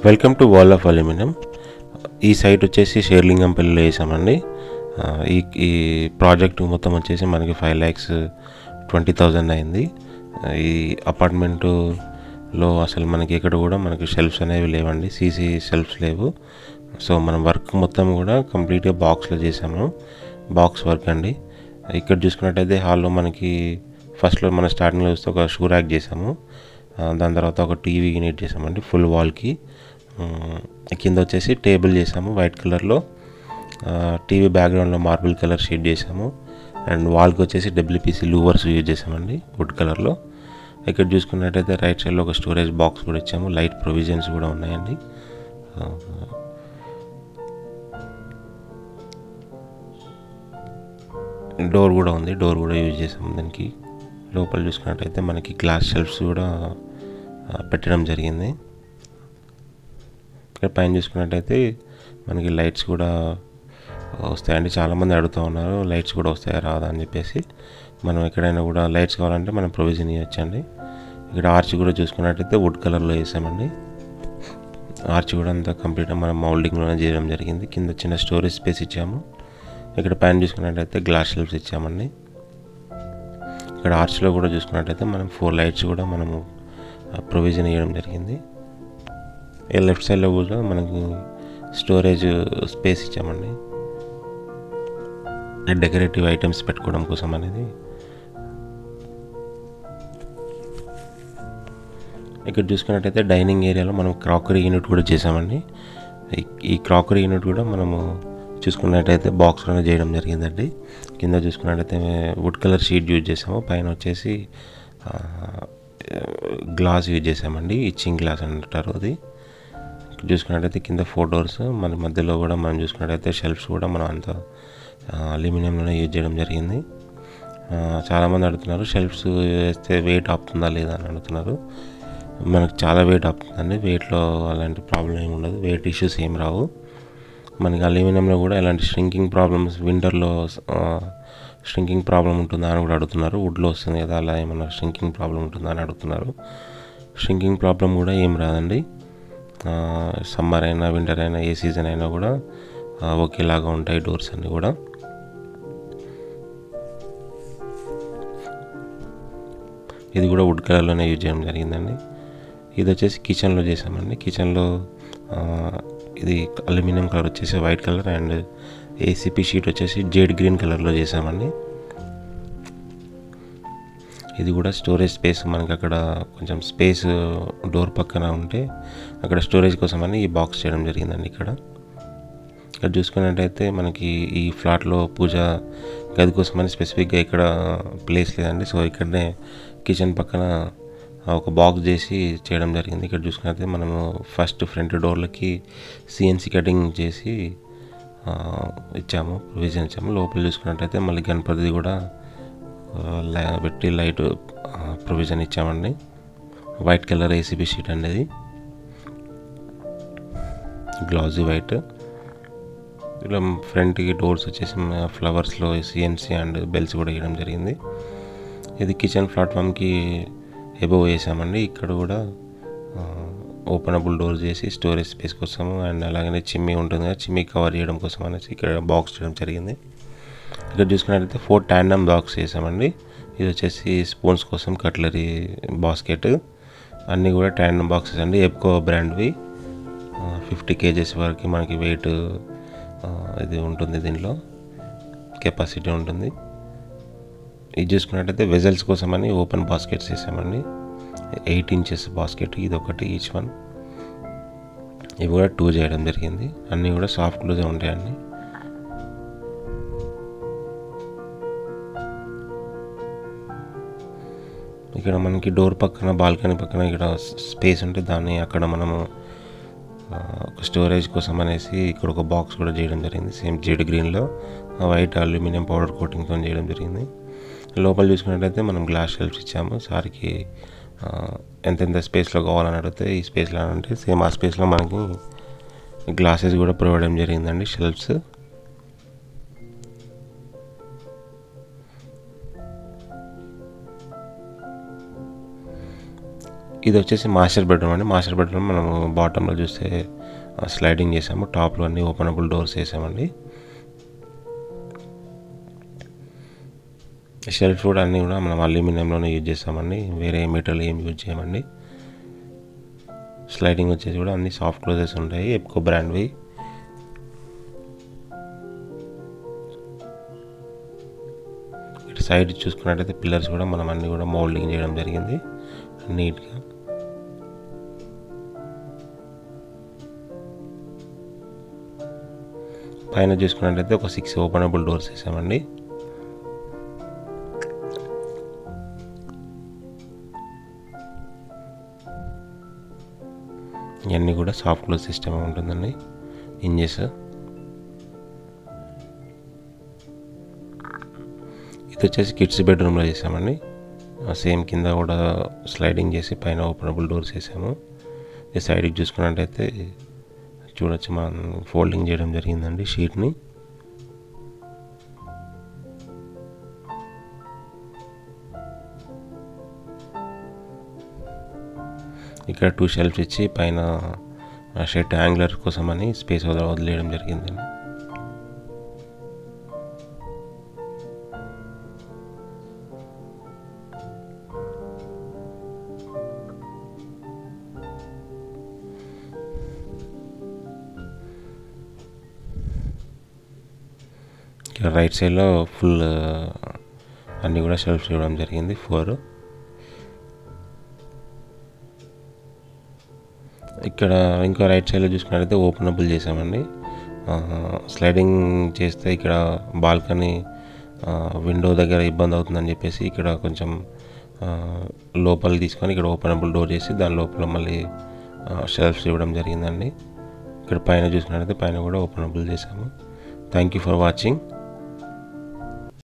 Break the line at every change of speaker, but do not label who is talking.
Welcome to wall of aluminium. ఈ site వచ్చేసి షేర్లింగంపల్లిలో వేసామండి. ఈ ప్రాజెక్ట్ మొత్తం వచ్చేసి మనకి 5,20,000 అయింది. ఈ అపార్ట్మెంటులో అసలు మనకి ఎక్కడ కూడా మనకి షెల్ఫ్స్ అనేవి లేవండి, సీసీ షెల్ఫ్స్ లేవు. సో మనం వర్క్ మొత్తం కూడా కంప్లీట్గా బాక్స్లో చేసాము, బాక్స్ వర్క్ అండి. ఇక్కడ చూసుకున్నట్టయితే హాల్లో మనకి ఫస్ట్లో మన స్టార్టింగ్లో వస్తే ఒక షూ ర్యాక్ చేసాము, దాని తర్వాత ఒక టీవీ యూనిట్ చేసామండి ఫుల్ వాల్కి. కింద వచ్చేసి టేబుల్ చేసాము వైట్ కలర్లో, టీవీ బ్యాక్గ్రౌండ్లో మార్బుల్ కలర్ షీట్ చేసాము, అండ్ వాల్కి వచ్చేసి డబ్ల్యూపీసీ లూవర్స్ యూజ్ చేసామండి వుడ్ కలర్లో. ఇక్కడ చూసుకున్నట్టయితే రైట్ సైడ్లో ఒక స్టోరేజ్ బాక్స్ కూడా ఇచ్చాము, లైట్ ప్రొవిజన్స్ కూడా ఉన్నాయండి. డోర్ కూడా ఉంది, డోర్ కూడా యూజ్ చేసాము దానికి. లోపల చూసుకున్నట్టయితే మనకి గ్లాస్ షెల్ఫ్స్ కూడా పెట్టడం జరిగింది. ఇక్కడ పైన చూసుకున్నట్టయితే మనకి లైట్స్ కూడా వస్తాయండి. చాలామంది అడుగుతూ ఉన్నారు లైట్స్ కూడా వస్తాయా రాదా అని చెప్పేసి. మనం ఎక్కడైనా కూడా లైట్స్ కావాలంటే మనం ప్రొవిజన్ ఇవ్వచ్చండి. ఇక్కడ ఆర్చ్ కూడా చూసుకున్నట్టయితే వుడ్ కలర్లో వేసామండి. ఆర్చ్ కూడా అంతా కంప్లీట్గా మనం మౌల్డింగ్లోనే చేయడం జరిగింది. కింద చిన్న స్టోరేజ్ స్పేస్ ఇచ్చాము. ఇక్కడ పైన చూసుకున్నట్టయితే గ్లాస్ షెల్ఫ్స్ ఇచ్చామండి. ఇక్కడ ఆర్చ్లో కూడా చూసుకున్నట్టయితే మనం 4 లైట్స్ కూడా మనము ప్రొవిజన్ ఇవ్వడం జరిగింది. లెఫ్ట్ సైడ్లో కూడా మనకి స్టోరేజ్ స్పేస్ ఇచ్చామండి, డెకరేటివ్ ఐటమ్స్ పెట్టుకోవడం కోసం అనేది. ఇక్కడ చూసుకున్నట్టయితే డైనింగ్ ఏరియాలో మనం క్రాకరీ యూనిట్ కూడా చేసామండి. ఈ క్రాకరీ యూనిట్ కూడా మనము చూసుకున్నట్టయితే బాక్స్లోనే చేయడం జరిగిందండి. కింద చూసుకున్నట్టయితే వుడ్ కలర్ షీట్ యూజ్ చేసాము, పైన వచ్చేసి గ్లాస్ యూజ్ చేసామండి, ఇచ్చింగ్ గ్లాస్ అంటారు అది. చూసుకున్నట్టయితే కింద 4 డోర్స్, మన మధ్యలో కూడా మనం చూసుకున్నట్టయితే షెల్ఫ్స్ కూడా మనం అంతా అల్యూమినియంలోనే యూజ్ చేయడం జరిగింది. చాలామంది అడుగుతున్నారు షెల్ఫ్స్ వేస్తే వెయిట్ ఆపుతుందా లేదా అని అడుగుతున్నారు. మనకు చాలా వెయిట్ ఆపుతుందండి, వెయిట్లో అలాంటి ప్రాబ్లం ఏమి ఉండదు, వెయిట్ ఇష్యూస్ ఏం రావు. మనకి అల్యూమినియంలో కూడా ఎలాంటి షింకింగ్ ప్రాబ్లమ్స్, వింటర్లో షింకింగ్ ప్రాబ్లం ఉంటుందా అని కూడా అడుగుతున్నారు. వుడ్లో వస్తుంది కదా, అలా ఏమన్నా షింకింగ్ ప్రాబ్లం ఉంటుందా అని అడుగుతున్నారు. షింకింగ్ ప్రాబ్లం కూడా ఏం రాదండి. సమ్మర్ అయినా వింటర్ అయినా ఏ సీజన్ అయినా కూడా ఒకేలాగా ఉంటాయి డోర్స్ అన్నీ కూడా. ఇది కూడా వుడ్ కలర్లోనే యూజ్ చేయడం జరిగిందండి. ఇది వచ్చేసి కిచెన్లో చేసామండి. కిచెన్లో ఇది అల్యూమినియం కలర్ వచ్చేసి white colour and ACP sheet వచ్చేసి జేడ్ గ్రీన్ కలర్లో చేసామండి. ఇది కూడా స్టోరేజ్ స్పేస్, మనకి అక్కడ కొంచెం స్పేస్ డోర్ పక్కన ఉంటే అక్కడ స్టోరేజ్ కోసమని ఈ బాక్స్ చేయడం జరిగిందండి. ఇక్కడ చూసుకున్నట్టయితే మనకి ఈ ఫ్లాట్లో పూజ గది కోసమని స్పెసిఫిక్గా ఇక్కడ ప్లేస్ లేదండి. సో ఇక్కడనే కిచెన్ పక్కన ఒక బాక్స్ చేసి చేయడం జరిగింది. ఇక్కడ చూసుకున్నట్టయితే మనము ఫస్ట్ ఫ్రంట్ డోర్లకి సిఎన్సీ కటింగ్ చేసి ఇచ్చాము, ప్రొవిజన్ ఇచ్చాము. లోపల చూసుకున్నట్టయితే మళ్ళీ గణపతిది కూడా పెట్టి లైట్ ప్రొవిజన్ ఇచ్చామండి. వైట్ కలర్ ఏసీబీ షీట్ అనేది, గ్లాజీ వైట్. ఇలా ఫ్రంట్కి డోర్స్ వచ్చేసి ఫ్లవర్స్లో సిఎన్సీ అండ్ బెల్స్ కూడా వేయడం జరిగింది. ఇది కిచెన్ ప్లాట్ఫామ్కి ఎబోవ్ వేసామండి. ఇక్కడ కూడా ఓపెనబుల్ డోర్ చేసి స్టోరేజ్ స్పేస్ కోసము అండ్ అలాగనే చిమ్మీ ఉంటుంది కదా, చిమ్మీ కవర్ చేయడం కోసం అనేసి ఇక్కడ బాక్స్ చేయడం జరిగింది. ఇక్కడ చూసుకున్నట్లయితే 4 ట్యాండమ్ బాక్స్ చేసామండి. ఇది వచ్చేసి స్పూన్స్ కోసం కట్లరీ బాస్కెట్, అన్నీ కూడా ట్యాండమ్ బాక్సెస్ అండి, ఎప్కో బ్రాండ్వి. 50 kgs వరకు మనకి వెయిట్ ఇది ఉంటుంది, దీనిలో కెపాసిటీ ఉంటుంది. ఇది చూసుకున్నట్టయితే వెజల్స్ కోసమని ఓపెన్ బాస్కెట్స్ వేసామండి, 8 inches బాస్కెట్, ఇది ఒకటి ఈచ్ వన్. ఇవి కూడా 2 చేయడం జరిగింది. అన్నీ కూడా సాఫ్ట్ క్లోజే ఉంటాయండి. ఇక్కడ మనకి డోర్ పక్కన బాల్కనీ పక్కన ఇక్కడ స్పేస్ ఉంటే దాన్ని అక్కడ మనము ఒక స్టోరేజ్ కోసం అనేసి ఇక్కడ ఒక బాక్స్ కూడా చేయడం జరిగింది. సేమ్ జెడ్ గ్రీన్లో వైట్ అల్యూమినియం పౌడర్ కోటింగ్తో చేయడం జరిగింది. లోపల చూసుకున్నట్టయితే మనం గ్లాస్ షెల్ఫ్స్ ఇచ్చాము. సార్కి ఎంతెంత స్పేస్లో కావాలని అడిగితే ఈ స్పేస్లో అంటే సేమ్ ఆ స్పేస్లో మనకి గ్లాసెస్ కూడా ప్రొవైడ్ చేయడం జరిగిందండి, షెల్ఫ్స్. ఇది వచ్చేసి మాస్టర్ బెడ్రూమ్ అండి. మాస్టర్ బెడ్రూమ్ మనము బాటంలో చూస్తే స్లైడింగ్ చేసాము, టాప్లో అన్నీ ఓపెనబుల్ డోర్స్ వేసామండి. షెల్ఫ్ కూడా అన్నీ కూడా మనం అల్యూమినియంలోనే యూజ్ చేస్తామండి, వేరే మెటీరియల్ ఏం యూజ్ చేయమండి. స్లైడింగ్ వచ్చేసి కూడా అన్ని సాఫ్ట్ క్లోజెస్ ఉంటాయి, ఎప్కో బ్రాండ్వి. ఇటు సైడ్ చూసుకున్నట్టయితే పిల్లర్స్ కూడా మనం అన్నీ కూడా మోల్డింగ్ చేయడం జరిగింది నీట్గా. పైన చూసుకున్నట్టయితే ఒక 6 ఓపెనబుల్ డోర్స్ వేసామండి. ఇవన్నీ కూడా సాఫ్ట్ క్లోజ్ సిస్టమ్ ఉంటుందండి, ఇంజెస్. ఇది వచ్చేసి కిడ్స్ బెడ్రూమ్లో చేసామండి. సేమ్ కింద కూడా స్లైడింగ్ చేసి పైన ఓపెనబుల్ డోర్స్ వేసాము. ఈ సైడ్కి చూసుకున్నట్టయితే చూడొచ్చు, మనం ఫోల్డింగ్ చేయడం జరిగిందండి షీట్ని. ఇక్కడ 2 షెల్ఫ్స్ ఇచ్చి పైన షెడ్ యాంగులర్ కోసమని స్పేస్ వదిలేయడం జరిగిందండి. ఇక్కడ రైట్ సైడ్లో ఫుల్ అన్నీ కూడా షెల్ఫ్స్ ఇవ్వడం జరిగింది 4. ఇక్కడ ఇంకో రైట్ సైడ్లో చూసుకున్నట్లయితే ఓపెనబుల్ చేసామండి. స్లైడింగ్ చేస్తే ఇక్కడ బాల్కనీ విండో దగ్గర ఇబ్బంది అవుతుందని చెప్పేసి ఇక్కడ కొంచెం లోపల తీసుకొని ఇక్కడ ఓపెనబుల్ డోర్ చేసి దాని లోపల మళ్ళీ షెల్ఫ్స్ ఇవ్వడం జరిగిందండి. ఇక్కడ పైన చూసుకున్నట్లయితే పైన కూడా ఓపెనబుల్ చేసాము. Thank you for watching.